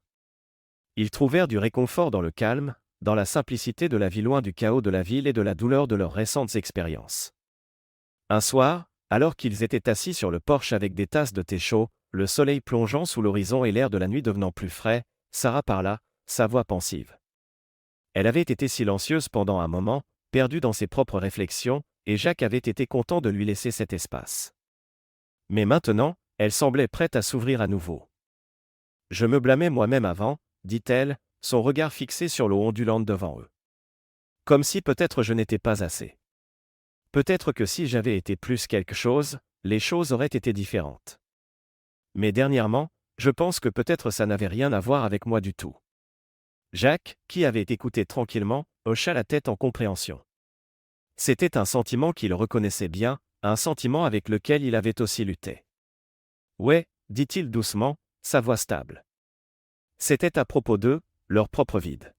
Ils trouvèrent du réconfort dans le calme, dans la simplicité de la vie loin du chaos de la ville et de la douleur de leurs récentes expériences. Un soir, alors qu'ils étaient assis sur le porche avec des tasses de thé chaud, le soleil plongeant sous l'horizon et l'air de la nuit devenant plus frais, Sarah parla, sa voix pensive. Elle avait été silencieuse pendant un moment, perdue dans ses propres réflexions, et Jacques avait été content de lui laisser cet espace. Mais maintenant, elle semblait prête à s'ouvrir à nouveau. « Je me blâmais moi-même avant, » dit-elle, son regard fixé sur l'eau ondulante devant eux. Comme si peut-être je n'étais pas assez. Peut-être que si j'avais été plus quelque chose, les choses auraient été différentes. Mais dernièrement, je pense que peut-être ça n'avait rien à voir avec moi du tout. Jacques, qui avait écouté tranquillement, hocha la tête en compréhension. C'était un sentiment qu'il reconnaissait bien, un sentiment avec lequel il avait aussi lutté. Ouais, dit-il doucement, sa voix stable. C'était à propos d'eux, leur propre vide.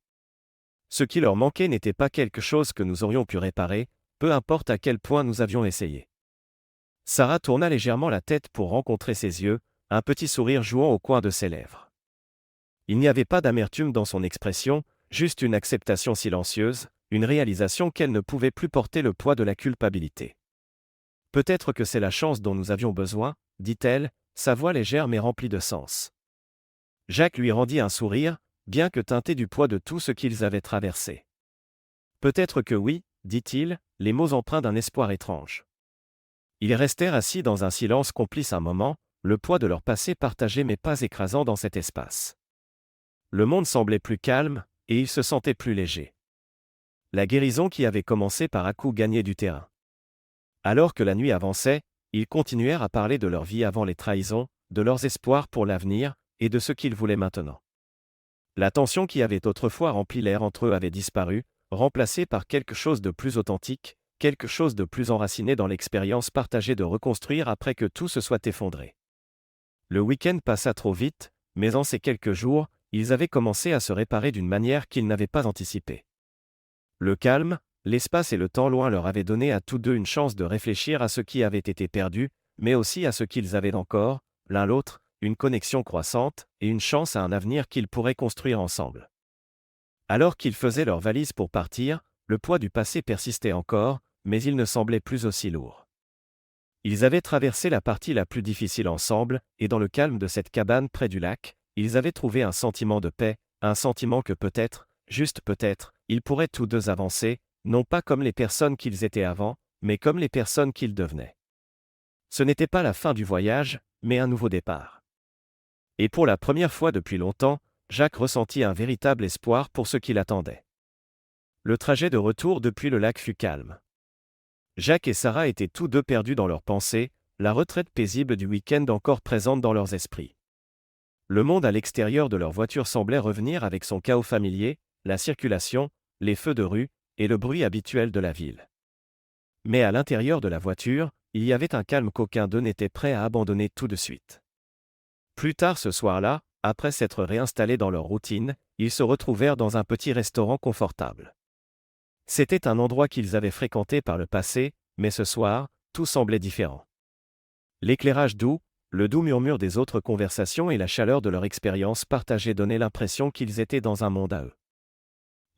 Ce qui leur manquait n'était pas quelque chose que nous aurions pu réparer, peu importe à quel point nous avions essayé. Sarah tourna légèrement la tête pour rencontrer ses yeux, un petit sourire jouant au coin de ses lèvres. Il n'y avait pas d'amertume dans son expression, juste une acceptation silencieuse, une réalisation qu'elle ne pouvait plus porter le poids de la culpabilité. « Peut-être que c'est la chance dont nous avions besoin, » dit-elle, sa voix légère mais remplie de sens. Jacques lui rendit un sourire, bien que teinté du poids de tout ce qu'ils avaient traversé. « Peut-être que oui, » dit-il, les mots empreints d'un espoir étrange. Ils restèrent assis dans un silence complice un moment, le poids de leur passé partagé mais pas écrasant dans cet espace. Le monde semblait plus calme, et ils se sentaient plus légers. La guérison qui avait commencé par à-coups gagnait du terrain. Alors que la nuit avançait, ils continuèrent à parler de leur vie avant les trahisons, de leurs espoirs pour l'avenir, et de ce qu'ils voulaient maintenant. La tension qui avait autrefois rempli l'air entre eux avait disparu, remplacée par quelque chose de plus authentique, quelque chose de plus enraciné dans l'expérience partagée de reconstruire après que tout se soit effondré. Le week-end passa trop vite, mais en ces quelques jours, ils avaient commencé à se réparer d'une manière qu'ils n'avaient pas anticipée. Le calme, l'espace et le temps loin leur avaient donné à tous deux une chance de réfléchir à ce qui avait été perdu, mais aussi à ce qu'ils avaient encore, l'un l'autre, une connexion croissante et une chance à un avenir qu'ils pourraient construire ensemble. Alors qu'ils faisaient leurs valises pour partir, le poids du passé persistait encore, mais il ne semblait plus aussi lourd. Ils avaient traversé la partie la plus difficile ensemble, et dans le calme de cette cabane près du lac, ils avaient trouvé un sentiment de paix, un sentiment que peut-être, juste peut-être, ils pourraient tous deux avancer, non pas comme les personnes qu'ils étaient avant, mais comme les personnes qu'ils devenaient. Ce n'était pas la fin du voyage, mais un nouveau départ. Et pour la première fois depuis longtemps, Jacques ressentit un véritable espoir pour ce qui l'attendait. Le trajet de retour depuis le lac fut calme. Jacques et Sarah étaient tous deux perdus dans leurs pensées, la retraite paisible du week-end encore présente dans leurs esprits. Le monde à l'extérieur de leur voiture semblait revenir avec son chaos familier, la circulation, les feux de rue, et le bruit habituel de la ville. Mais à l'intérieur de la voiture, il y avait un calme qu'aucun d'eux n'était prêt à abandonner tout de suite. Plus tard ce soir-là, après s'être réinstallés dans leur routine, ils se retrouvèrent dans un petit restaurant confortable. C'était un endroit qu'ils avaient fréquenté par le passé, mais ce soir, tout semblait différent. L'éclairage doux, le doux murmure des autres conversations et la chaleur de leur expérience partagée donnaient l'impression qu'ils étaient dans un monde à eux.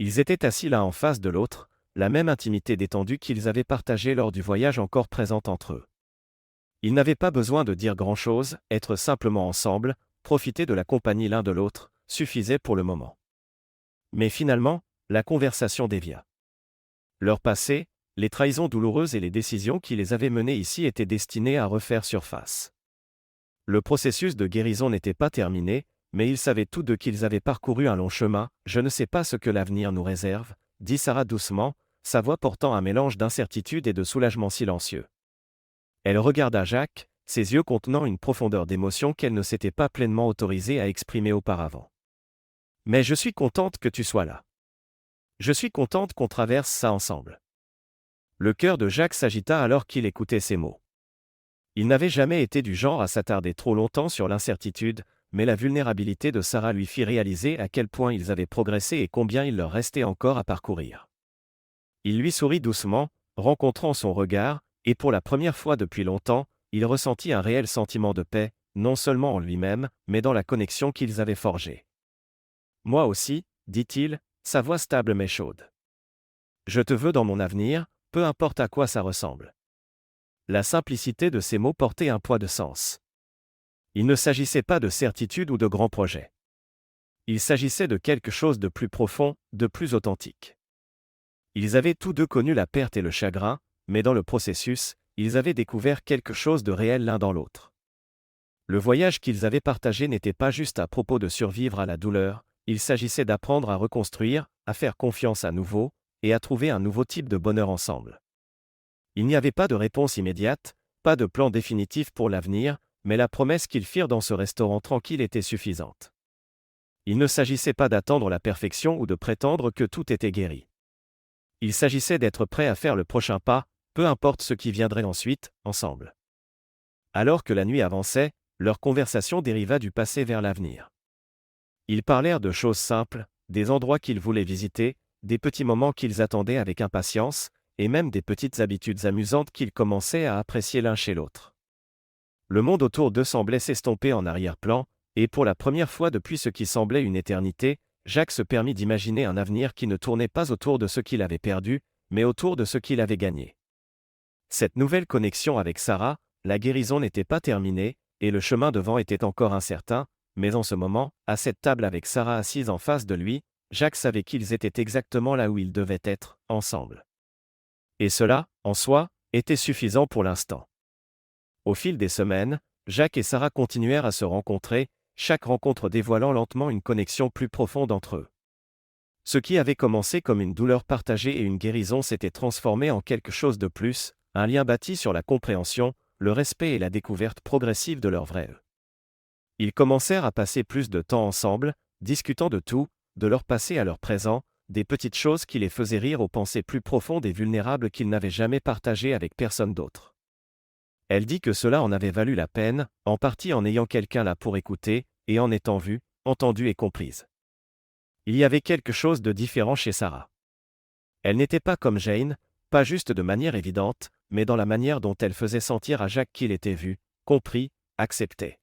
Ils étaient assis l'un en face de l'autre, la même intimité détendue qu'ils avaient partagée lors du voyage encore présente entre eux. Ils n'avaient pas besoin de dire grand-chose, être simplement ensemble, profiter de la compagnie l'un de l'autre, suffisait pour le moment. Mais finalement, la conversation dévia. Leur passé, les trahisons douloureuses et les décisions qui les avaient menés ici étaient destinées à refaire surface. Le processus de guérison n'était pas terminé, mais ils savaient tous deux qu'ils avaient parcouru un long chemin. « Je ne sais pas ce que l'avenir nous réserve », dit Sarah doucement, sa voix portant un mélange d'incertitude et de soulagement silencieux. Elle regarda Jacques, ses yeux contenant une profondeur d'émotion qu'elle ne s'était pas pleinement autorisée à exprimer auparavant. « Mais je suis contente que tu sois là. Je suis contente qu'on traverse ça ensemble. » Le cœur de Jacques s'agita alors qu'il écoutait ces mots. Il n'avait jamais été du genre à s'attarder trop longtemps sur l'incertitude, mais la vulnérabilité de Sarah lui fit réaliser à quel point ils avaient progressé et combien il leur restait encore à parcourir. Il lui sourit doucement, rencontrant son regard, et pour la première fois depuis longtemps, il ressentit un réel sentiment de paix, non seulement en lui-même, mais dans la connexion qu'ils avaient forgée. « Moi aussi, » dit-il, sa voix stable mais chaude. « Je te veux dans mon avenir, peu importe à quoi ça ressemble. » La simplicité de ces mots portait un poids de sens. Il ne s'agissait pas de certitude ou de grands projets. Il s'agissait de quelque chose de plus profond, de plus authentique. Ils avaient tous deux connu la perte et le chagrin, mais dans le processus, ils avaient découvert quelque chose de réel l'un dans l'autre. Le voyage qu'ils avaient partagé n'était pas juste à propos de survivre à la douleur, il s'agissait d'apprendre à reconstruire, à faire confiance à nouveau, et à trouver un nouveau type de bonheur ensemble. Il n'y avait pas de réponse immédiate, pas de plan définitif pour l'avenir, mais la promesse qu'ils firent dans ce restaurant tranquille était suffisante. Il ne s'agissait pas d'attendre la perfection ou de prétendre que tout était guéri. Il s'agissait d'être prêt à faire le prochain pas, peu importe ce qui viendrait ensuite, ensemble. Alors que la nuit avançait, leur conversation dériva du passé vers l'avenir. Ils parlèrent de choses simples, des endroits qu'ils voulaient visiter, des petits moments qu'ils attendaient avec impatience, et même des petites habitudes amusantes qu'ils commençaient à apprécier l'un chez l'autre. Le monde autour d'eux semblait s'estomper en arrière-plan, et pour la première fois depuis ce qui semblait une éternité, Jacques se permit d'imaginer un avenir qui ne tournait pas autour de ce qu'il avait perdu, mais autour de ce qu'il avait gagné. Cette nouvelle connexion avec Sarah, la guérison n'était pas terminée, et le chemin devant était encore incertain, mais en ce moment, à cette table avec Sarah assise en face de lui, Jacques savait qu'ils étaient exactement là où ils devaient être, ensemble. Et cela, en soi, était suffisant pour l'instant. Au fil des semaines, Jacques et Sarah continuèrent à se rencontrer, chaque rencontre dévoilant lentement une connexion plus profonde entre eux. Ce qui avait commencé comme une douleur partagée et une guérison s'était transformé en quelque chose de plus, un lien bâti sur la compréhension, le respect et la découverte progressive de leur vrai eux. Ils commencèrent à passer plus de temps ensemble, discutant de tout, de leur passé à leur présent, des petites choses qui les faisaient rire aux pensées plus profondes et vulnérables qu'ils n'avaient jamais partagées avec personne d'autre. Elle dit que cela en avait valu la peine, en partie en ayant quelqu'un là pour écouter, et en étant vue, entendue et comprise. Il y avait quelque chose de différent chez Sarah. Elle n'était pas comme Jane, pas juste de manière évidente, mais dans la manière dont elle faisait sentir à Jacques qu'il était vu, compris, accepté.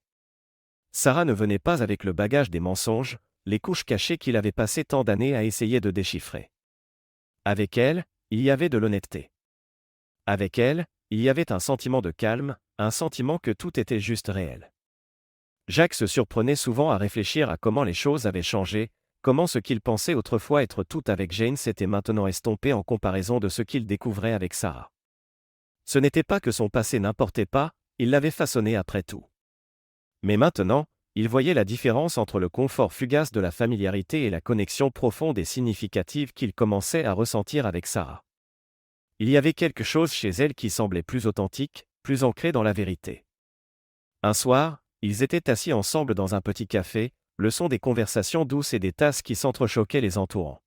Sarah ne venait pas avec le bagage des mensonges, les couches cachées qu'il avait passé tant d'années à essayer de déchiffrer. Avec elle, il y avait de l'honnêteté. Avec elle, il y avait un sentiment de calme, un sentiment que tout était juste réel. Jacques se surprenait souvent à réfléchir à comment les choses avaient changé, comment ce qu'il pensait autrefois être tout avec Jane s'était maintenant estompé en comparaison de ce qu'il découvrait avec Sarah. Ce n'était pas que son passé n'importait pas, il l'avait façonné après tout. Mais maintenant, il voyait la différence entre le confort fugace de la familiarité et la connexion profonde et significative qu'il commençait à ressentir avec Sarah. Il y avait quelque chose chez elle qui semblait plus authentique, plus ancré dans la vérité. Un soir, ils étaient assis ensemble dans un petit café, le son des conversations douces et des tasses qui s'entrechoquaient les entourant.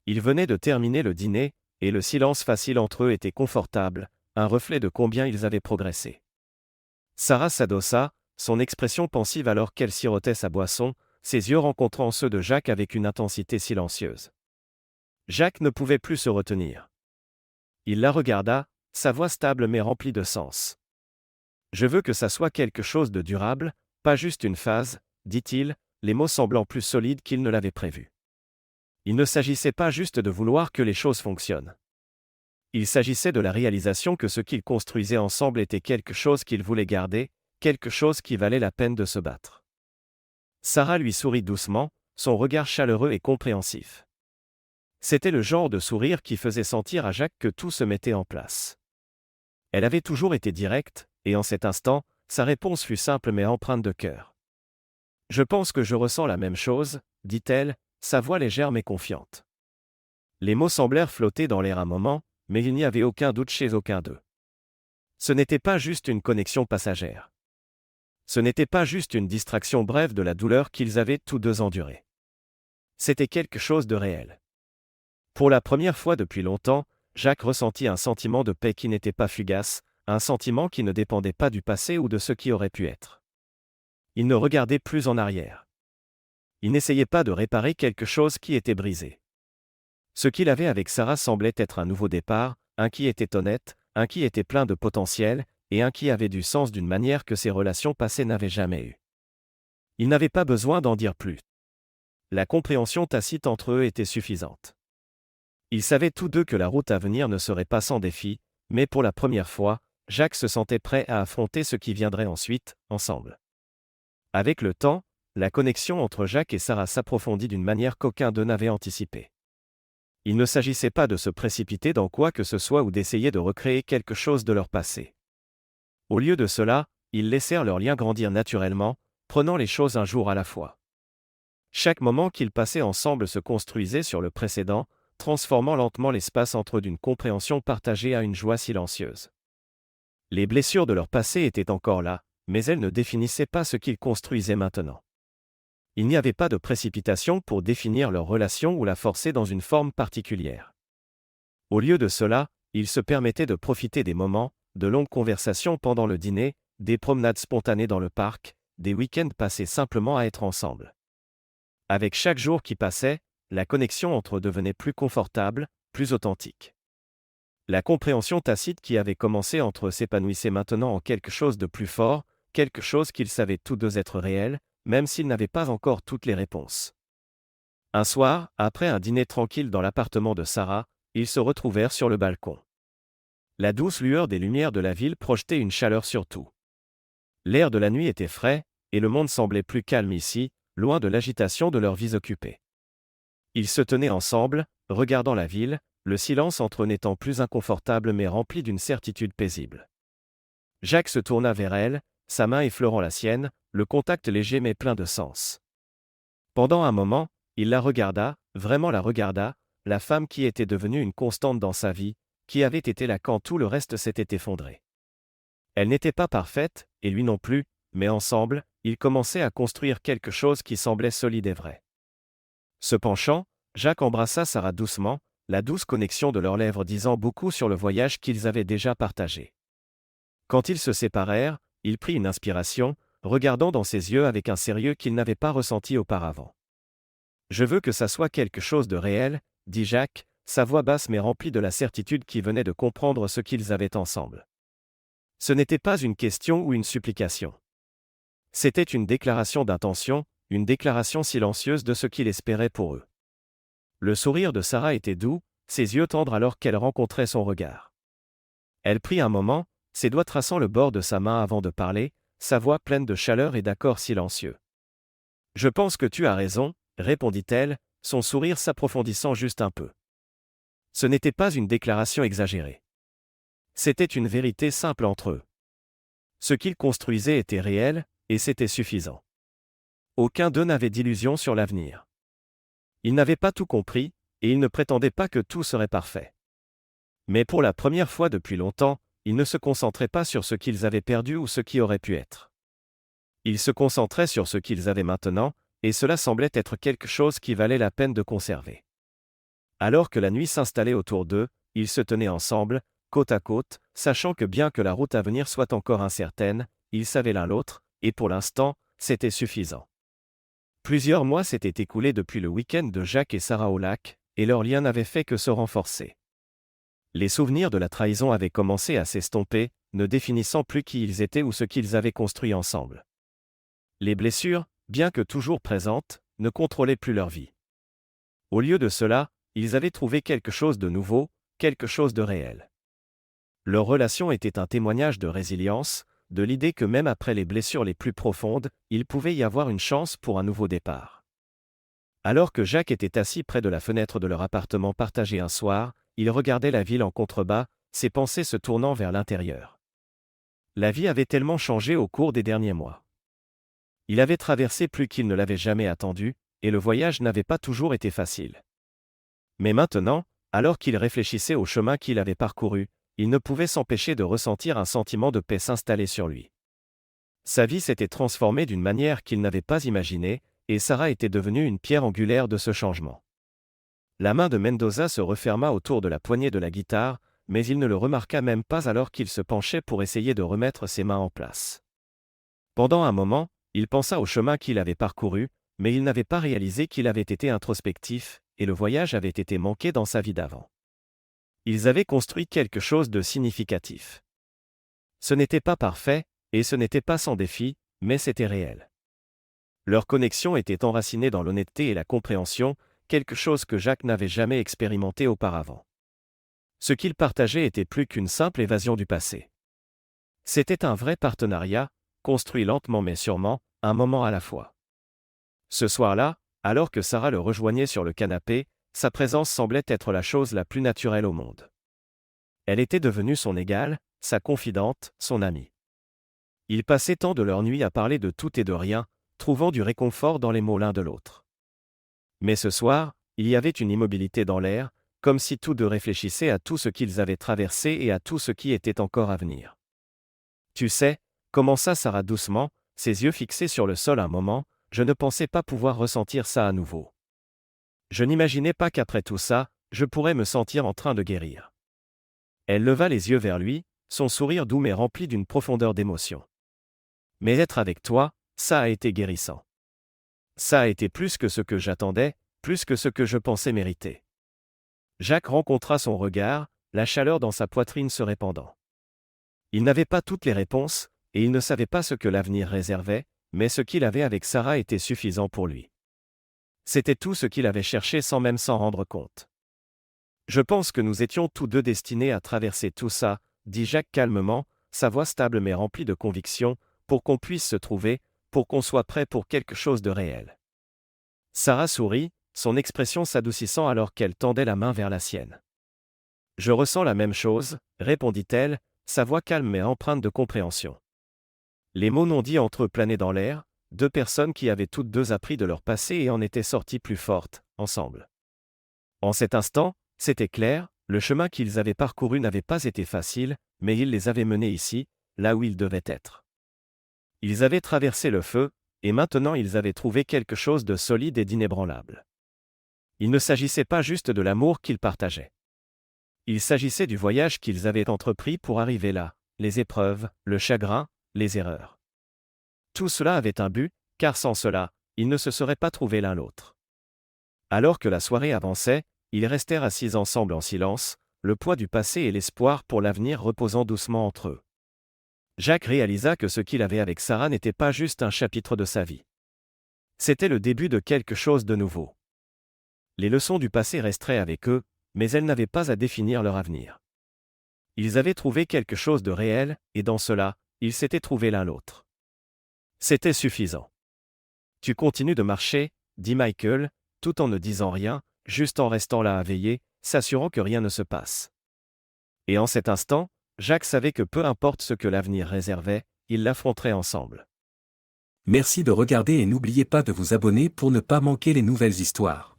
Ils venaient de terminer le dîner, et le silence facile entre eux était confortable, un reflet de combien ils avaient progressé. Sarah s'adossa, son expression pensive alors qu'elle sirotait sa boisson, ses yeux rencontrant ceux de Jacques avec une intensité silencieuse. Jacques ne pouvait plus se retenir. Il la regarda, sa voix stable mais remplie de sens. « Je veux que ça soit quelque chose de durable, pas juste une phase, dit-il, les mots semblant plus solides qu'il ne l'avait prévu. Il ne s'agissait pas juste de vouloir que les choses fonctionnent. Il s'agissait de la réalisation que ce qu'ils construisaient ensemble était quelque chose qu'ils voulaient garder, quelque chose qui valait la peine de se battre. Sarah lui sourit doucement, son regard chaleureux et compréhensif. C'était le genre de sourire qui faisait sentir à Jacques que tout se mettait en place. Elle avait toujours été directe, et en cet instant, sa réponse fut simple mais empreinte de cœur. « Je pense que je ressens la même chose, » dit-elle, sa voix légère mais confiante. Les mots semblèrent flotter dans l'air un moment, mais il n'y avait aucun doute chez aucun d'eux. Ce n'était pas juste une connexion passagère. Ce n'était pas juste une distraction brève de la douleur qu'ils avaient tous deux endurée. C'était quelque chose de réel. Pour la première fois depuis longtemps, Jacques ressentit un sentiment de paix qui n'était pas fugace, un sentiment qui ne dépendait pas du passé ou de ce qui aurait pu être. Il ne regardait plus en arrière. Il n'essayait pas de réparer quelque chose qui était brisé. Ce qu'il avait avec Sarah semblait être un nouveau départ, un qui était honnête, un qui était plein de potentiel, et un qui avait du sens d'une manière que ses relations passées n'avaient jamais eue. Il n'avait pas besoin d'en dire plus. La compréhension tacite entre eux était suffisante. Ils savaient tous deux que la route à venir ne serait pas sans défi, mais pour la première fois, Jacques se sentait prêt à affronter ce qui viendrait ensuite, ensemble. Avec le temps, la connexion entre Jacques et Sarah s'approfondit d'une manière qu'aucun d'eux n'avait anticipée. Il ne s'agissait pas de se précipiter dans quoi que ce soit ou d'essayer de recréer quelque chose de leur passé. Au lieu de cela, ils laissèrent leur lien grandir naturellement, prenant les choses un jour à la fois. Chaque moment qu'ils passaient ensemble se construisait sur le précédent, transformant lentement l'espace entre eux d'une compréhension partagée à une joie silencieuse. Les blessures de leur passé étaient encore là, mais elles ne définissaient pas ce qu'ils construisaient maintenant. Il n'y avait pas de précipitation pour définir leur relation ou la forcer dans une forme particulière. Au lieu de cela, ils se permettaient de profiter des moments, de longues conversations pendant le dîner, des promenades spontanées dans le parc, des week-ends passés simplement à être ensemble. Avec chaque jour qui passait, la connexion entre eux devenait plus confortable, plus authentique. La compréhension tacite qui avait commencé entre eux s'épanouissait maintenant en quelque chose de plus fort, quelque chose qu'ils savaient tous deux être réel, même s'ils n'avaient pas encore toutes les réponses. Un soir, après un dîner tranquille dans l'appartement de Sarah, ils se retrouvèrent sur le balcon. La douce lueur des lumières de la ville projetait une chaleur sur tout. L'air de la nuit était frais, et le monde semblait plus calme ici, loin de l'agitation de leurs vies occupées. Ils se tenaient ensemble, regardant la ville, le silence entre eux n'étant plus inconfortable mais rempli d'une certitude paisible. Jacques se tourna vers elle, sa main effleurant la sienne, le contact léger mais plein de sens. Pendant un moment, il la regarda, vraiment la regarda, la femme qui était devenue une constante dans sa vie, qui avait été là quand tout le reste s'était effondré. Elle n'était pas parfaite, et lui non plus, mais ensemble, ils commençaient à construire quelque chose qui semblait solide et vrai. Se penchant, Jacques embrassa Sarah doucement, la douce connexion de leurs lèvres disant beaucoup sur le voyage qu'ils avaient déjà partagé. Quand ils se séparèrent, il prit une inspiration, regardant dans ses yeux avec un sérieux qu'il n'avait pas ressenti auparavant. « Je veux que ça soit quelque chose de réel, » dit Jacques, sa voix basse mais remplie de la certitude qui venait de comprendre ce qu'ils avaient ensemble. Ce n'était pas une question ou une supplication. C'était une déclaration d'intention, une déclaration silencieuse de ce qu'il espérait pour eux. Le sourire de Sarah était doux, ses yeux tendres alors qu'elle rencontrait son regard. Elle prit un moment, ses doigts traçant le bord de sa main avant de parler, sa voix pleine de chaleur et d'accords silencieux. « Je pense que tu as raison, » répondit-elle, son sourire s'approfondissant juste un peu. Ce n'était pas une déclaration exagérée. C'était une vérité simple entre eux. Ce qu'ils construisaient était réel, et c'était suffisant. Aucun d'eux n'avait d'illusions sur l'avenir. Ils n'avaient pas tout compris, et ils ne prétendaient pas que tout serait parfait. Mais pour la première fois depuis longtemps, ils ne se concentraient pas sur ce qu'ils avaient perdu ou ce qui aurait pu être. Ils se concentraient sur ce qu'ils avaient maintenant, et cela semblait être quelque chose qui valait la peine de conserver. Alors que la nuit s'installait autour d'eux, ils se tenaient ensemble, côte à côte, sachant que bien que la route à venir soit encore incertaine, ils savaient l'un l'autre, et pour l'instant, c'était suffisant. Plusieurs mois s'étaient écoulés depuis le week-end de Jacques et Sarah au lac, et leur lien n'avait fait que se renforcer. Les souvenirs de la trahison avaient commencé à s'estomper, ne définissant plus qui ils étaient ou ce qu'ils avaient construit ensemble. Les blessures, bien que toujours présentes, ne contrôlaient plus leur vie. Au lieu de cela, ils avaient trouvé quelque chose de nouveau, quelque chose de réel. Leur relation était un témoignage de résilience, de l'idée que même après les blessures les plus profondes, il pouvait y avoir une chance pour un nouveau départ. Alors que Jacques était assis près de la fenêtre de leur appartement partagé un soir, il regardait la ville en contrebas, ses pensées se tournant vers l'intérieur. La vie avait tellement changé au cours des derniers mois. Il avait traversé plus qu'il ne l'avait jamais attendu, et le voyage n'avait pas toujours été facile. Mais maintenant, alors qu'il réfléchissait au chemin qu'il avait parcouru, il ne pouvait s'empêcher de ressentir un sentiment de paix s'installer sur lui. Sa vie s'était transformée d'une manière qu'il n'avait pas imaginée, et Sarah était devenue une pierre angulaire de ce changement. La main de Mendoza se referma autour de la poignée de la guitare, mais il ne le remarqua même pas alors qu'il se penchait pour essayer de remettre ses mains en place. Pendant un moment, il pensa au chemin qu'il avait parcouru, mais il n'avait pas réalisé qu'il avait été introspectif, et le voyage avait été manqué dans sa vie d'avant. Ils avaient construit quelque chose de significatif. Ce n'était pas parfait, et ce n'était pas sans défi, mais c'était réel. Leur connexion était enracinée dans l'honnêteté et la compréhension, quelque chose que Jacques n'avait jamais expérimenté auparavant. Ce qu'ils partageaient était plus qu'une simple évasion du passé. C'était un vrai partenariat, construit lentement mais sûrement, un moment à la fois. Ce soir-là, alors que Sarah le rejoignait sur le canapé, sa présence semblait être la chose la plus naturelle au monde. Elle était devenue son égale, sa confidente, son amie. Ils passaient tant de leur nuit à parler de tout et de rien, trouvant du réconfort dans les mots l'un de l'autre. Mais ce soir, il y avait une immobilité dans l'air, comme si tous deux réfléchissaient à tout ce qu'ils avaient traversé et à tout ce qui était encore à venir. « Tu sais, » commença Sarah doucement, ses yeux fixés sur le sol un moment, « je ne pensais pas pouvoir ressentir ça à nouveau. Je n'imaginais pas qu'après tout ça, je pourrais me sentir en train de guérir. » Elle leva les yeux vers lui, son sourire doux mais rempli d'une profondeur d'émotion. « Mais être avec toi, ça a été guérissant. Ça a été plus que ce que j'attendais, plus que ce que je pensais mériter. » Jacques rencontra son regard, la chaleur dans sa poitrine se répandant. Il n'avait pas toutes les réponses, et il ne savait pas ce que l'avenir réservait, mais ce qu'il avait avec Sarah était suffisant pour lui. C'était tout ce qu'il avait cherché sans même s'en rendre compte. « Je pense que nous étions tous deux destinés à traverser tout ça, » dit Jacques calmement, sa voix stable mais remplie de conviction, pour qu'on puisse se trouver, pour qu'on soit prêt pour quelque chose de réel. Sarah sourit, son expression s'adoucissant alors qu'elle tendait la main vers la sienne. « Je ressens la même chose, » répondit-elle, sa voix calme mais empreinte de compréhension. Les mots non dits entre eux planaient dans l'air, deux personnes qui avaient toutes deux appris de leur passé et en étaient sorties plus fortes, ensemble. En cet instant, c'était clair, le chemin qu'ils avaient parcouru n'avait pas été facile, mais il les avait menés ici, là où ils devaient être. Ils avaient traversé le feu, et maintenant ils avaient trouvé quelque chose de solide et d'inébranlable. Il ne s'agissait pas juste de l'amour qu'ils partageaient. Il s'agissait du voyage qu'ils avaient entrepris pour arriver là, les épreuves, le chagrin, les erreurs. Tout cela avait un but, car sans cela, ils ne se seraient pas trouvés l'un l'autre. Alors que la soirée avançait, Ils restèrent assis ensemble en silence, le poids du passé et l'espoir pour l'avenir reposant doucement entre eux. Jacques réalisa que ce qu'il avait avec Sarah n'était pas juste un chapitre de sa vie. C'était le début de quelque chose de nouveau. Les leçons du passé resteraient avec eux, mais elles n'avaient pas à définir leur avenir. Ils avaient trouvé quelque chose de réel, et dans cela, ils s'étaient trouvés l'un l'autre. C'était suffisant. Tu continues de marcher, dit Michael, tout en ne disant rien, juste en restant là à veiller, s'assurant que rien ne se passe. Et en cet instant, Jacques savait que peu importe ce que l'avenir réservait, ils l'affronteraient ensemble. Merci de regarder et n'oubliez pas de vous abonner pour ne pas manquer les nouvelles histoires.